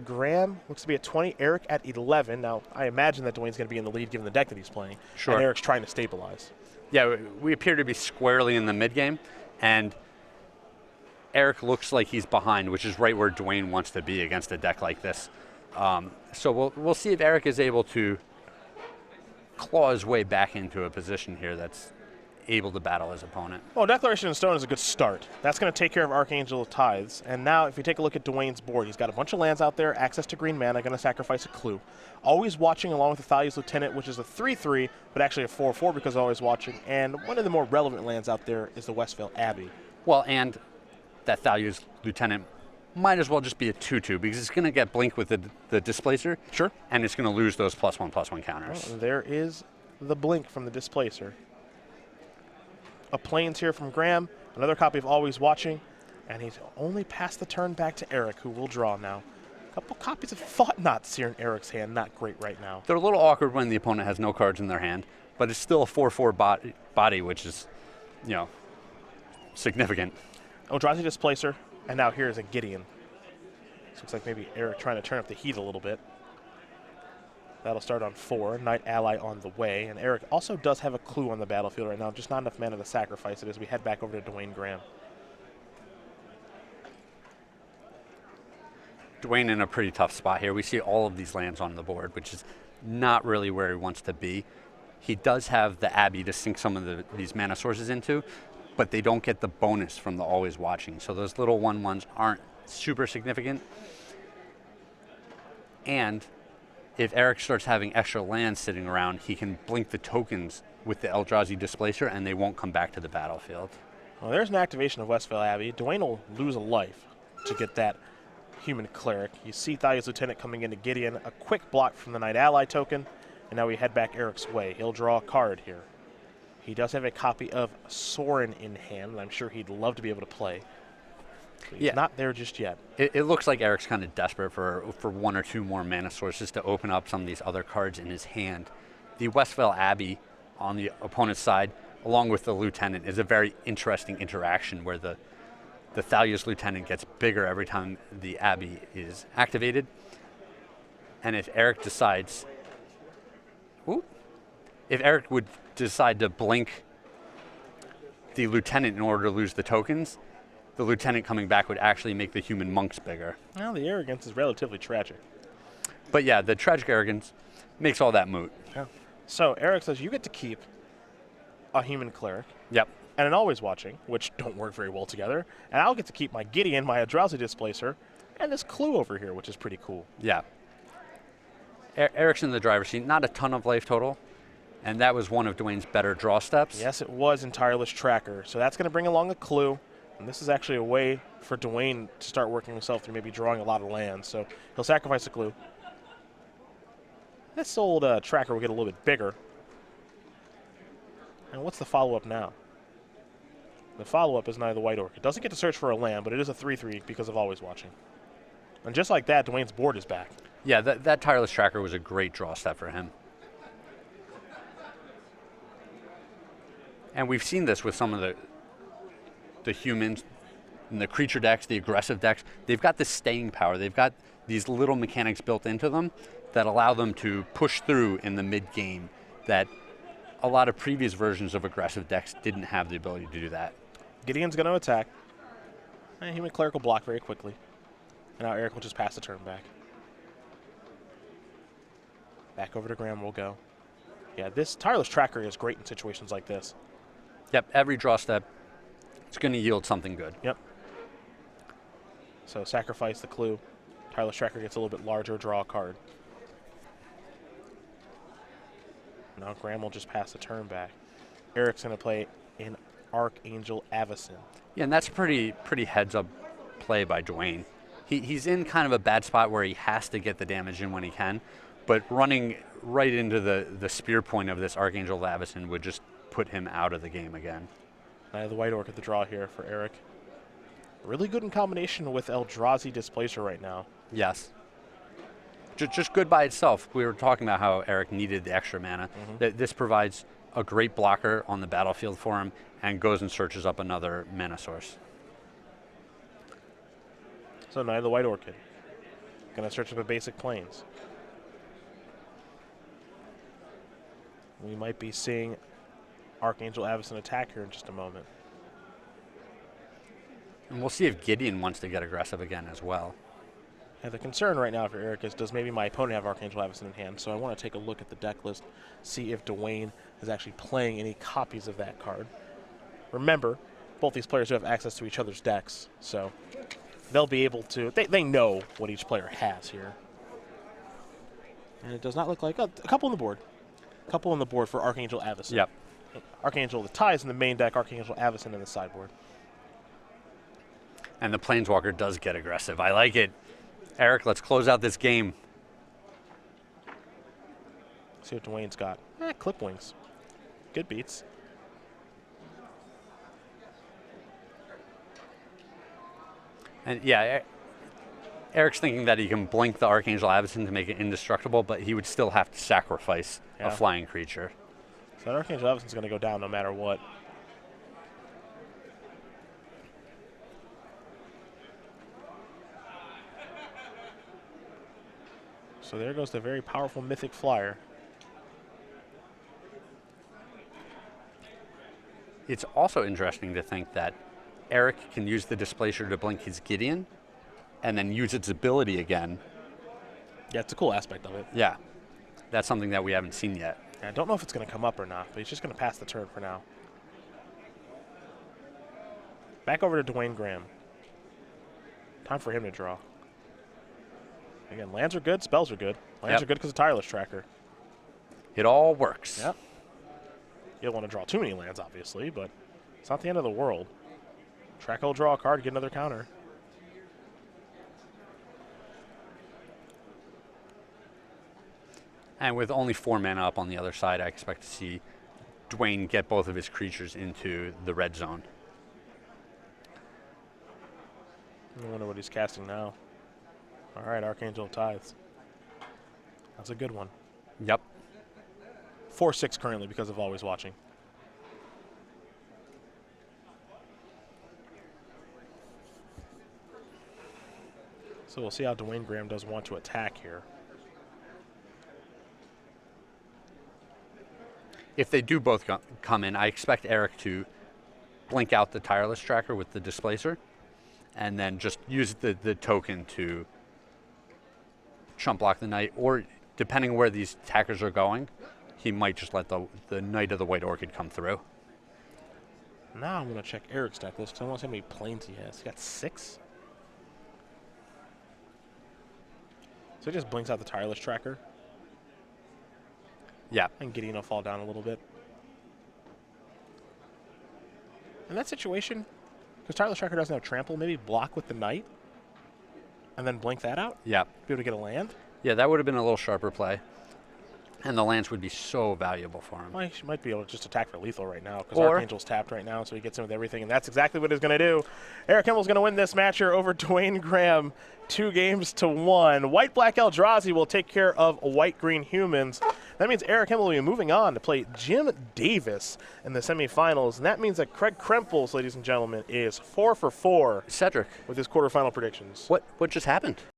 Graham looks to be at 20, Eric at 11. Now, I imagine that Dwayne's going to be in the lead given the deck that he's playing. Sure. And Eric's trying to stabilize. Yeah, we appear to be squarely in the mid-game, and Eric looks like he's behind, which is right where Dwayne wants to be against a deck like this. So we'll see if Eric is able to claw his way back into a position here that's able to battle his opponent. Well, Declaration in Stone is a good start. That's going to take care of Archangel of Tithes. And now, if you take a look at Dwayne's board, he's got a bunch of lands out there, access to green mana, going to sacrifice a clue. Always Watching along with the Thalia's Lieutenant, which is a 3/3, but actually a 4/4 because Always Watching. And one of the more relevant lands out there is the Westvale Abbey. Well, and that Thalia's Lieutenant might as well just be a 2/2 because it's going to get Blink with the Displacer. Sure. And it's going to lose those +1/+1 counters. Well, there is the Blink from the Displacer. A Plains here from Graham, another copy of Always Watching, and he's only passed the turn back to Eric, who will draw now. A couple copies of Thought Knots here in Eric's hand, not great right now. They're a little awkward when the opponent has no cards in their hand, but it's still a 4/4 body, which is, significant. Eldrazi Displacer, and now here's a Gideon. This looks like maybe Eric trying to turn up the heat a little bit. That'll start on 4, Knight Ally on the way, and Eric also does have a clue on the battlefield right now, just not enough mana to sacrifice it as we head back over to Dwayne Graham. Dwayne in a pretty tough spot here. We see all of these lands on the board, which is not really where he wants to be. He does have the Abbey to sink some of these mana sources into, but they don't get the bonus from the Always Watching. So those little 1/1s aren't super significant. And if Eric starts having extra lands sitting around, he can blink the tokens with the Eldrazi Displacer and they won't come back to the battlefield. Well, there's an activation of Westvale Abbey. Dwayne will lose a life to get that Human Cleric. You see Thalia's Lieutenant coming into Gideon, a quick block from the Knight Ally token, and now we head back Eric's way. He'll draw a card here. He does have a copy of Sorin in hand, and I'm sure he'd love to be able to play. But he's not there just yet. It looks like Eric's kind of desperate for 1 or 2 more mana sources to open up some of these other cards in his hand. The Westvale Abbey on the opponent's side, along with the Lieutenant, is a very interesting interaction where the Thalia's Lieutenant gets bigger every time the Abbey is activated. And if Eric decides, if Eric would decide to blink the Lieutenant in order to lose the tokens, the Lieutenant coming back would actually make the human monks bigger. Well, the arrogance is relatively tragic. But yeah, the tragic arrogance makes all that moot. Yeah. So Eric says you get to keep a Human Cleric. Yep. And an Always Watching, which don't work very well together. And I'll get to keep my Gideon, my Eldrazi Displacer, and this Clue over here, which is pretty cool. Yeah. Eric's in the driver's seat. Not a ton of life total. And that was one of Dwayne's better draw steps. Yes, it was in Tireless Tracker. So that's going to bring along a Clue. And this is actually a way for Dwayne to start working himself through maybe drawing a lot of lands. So he'll sacrifice a Clue. This old tracker will get a little bit bigger. And what's the follow-up now? The follow-up is Knight of the White Orc. It doesn't get to search for a land, but it is a 3/3 because of Always Watching. And just like that, Dwayne's board is back. Yeah, that Tireless Tracker was a great draw step for him. And we've seen this with some of the humans and the creature decks, the aggressive decks. They've got this staying power. They've got these little mechanics built into them that allow them to push through in the mid-game that a lot of previous versions of aggressive decks didn't have the ability to do that. Gideon's going to attack. And Human Cleric will block very quickly. And now Eric will just pass the turn back. Back over to Graham we'll go. Yeah, this Tireless Tracker is great in situations like this. Yep, every draw step, it's going to yield something good. Yep. So sacrifice the Clue. Tireless Tracker gets a little bit larger, draw a card. Now Graham will just pass the turn back. Eric's going to play in Archangel Avacyn. Yeah, and that's pretty heads-up play by Dwayne. He's in kind of a bad spot where he has to get the damage in when he can, but running right into the spear point of this Archangel Avacyn would just put him out of the game again. Knight of the White Orc at the draw here for Eric. Really good in combination with Eldrazi Displacer right now. Yes. Just good by itself. We were talking about how Eric needed the extra mana. This provides a great blocker on the battlefield for him and goes and searches up another mana source. So Knight of the White Orchid. Going to search up a basic planes. We might be seeing Archangel Avacyn attack here in just a moment. And we'll see if Gideon wants to get aggressive again as well. And the concern right now for Eric is, does maybe my opponent have Archangel Avacyn in hand? So I want to take a look at the deck list, see if Dwayne is actually playing any copies of that card. Remember, both these players do have access to each other's decks, so they'll be able to, they know what each player has here. And it does not look like, a couple on the board. A couple on the board for Archangel Avacyn. Yep. Archangel the ties in the main deck, Archangel Avacyn in the sideboard. And the Planeswalker does get aggressive. I like it. Eric, let's close out this game. See what Dwayne's got. Clip Wings. Good beats. And yeah, Eric's thinking that he can blink the Archangel Avacyn to make it indestructible, but he would still have to sacrifice a flying creature. So that Archangel Avacyn's going to go down no matter what. So there goes the very powerful Mythic Flyer. It's also interesting to think that Eric can use the Displacer to blink his Gideon and then use its ability again. Yeah, it's a cool aspect of it. Yeah, that's something that we haven't seen yet. I don't know if it's going to come up or not, but he's just going to pass the turn for now. Back over to Dwayne Graham. Time for him to draw. Again, lands are good, spells are good. Lands are good because of Tireless Tracker. It all works. Yep. You don't want to draw too many lands, obviously, but it's not the end of the world. Tracker will draw a card, get another counter. And with only 4 mana up on the other side, I expect to see Dwayne get both of his creatures into the red zone. I wonder what he's casting now. All right, Archangel Tithes. That's a good one. Yep. 4-6 currently because of Always Watching. So we'll see how Dwayne Graham does want to attack here. If they do both come in, I expect Eric to blink out the Tireless Tracker with the Displacer and then just use the token to chump block the Knight, or depending on where these attackers are going, he might just let the Knight of the White Orchid come through. Now I'm going to check Eric's deck list because I want to see how many planes he has. He got 6. So he just blinks out the Tireless Tracker. Yeah. And Gideon will fall down a little bit. In that situation, because Tireless Tracker doesn't have trample, maybe block with the Knight and then blink that out? Yeah. Be able to get a land? Yeah, that would have been a little sharper play. And the lands would be so valuable for him. Well, he might be able to just attack for lethal right now because Archangel's tapped right now, so he gets in with everything, and that's exactly what he's going to do. Eric Hymel's going to win this match here over Dwayne Graham 2-1. White-Black Eldrazi will take care of White-Green Humans. That means Eric Hymel will be moving on to play Jim Davis in the semifinals, and that means that Craig Krempels, ladies and gentlemen, is 4 for 4 Cedric, with his quarterfinal predictions. what just happened?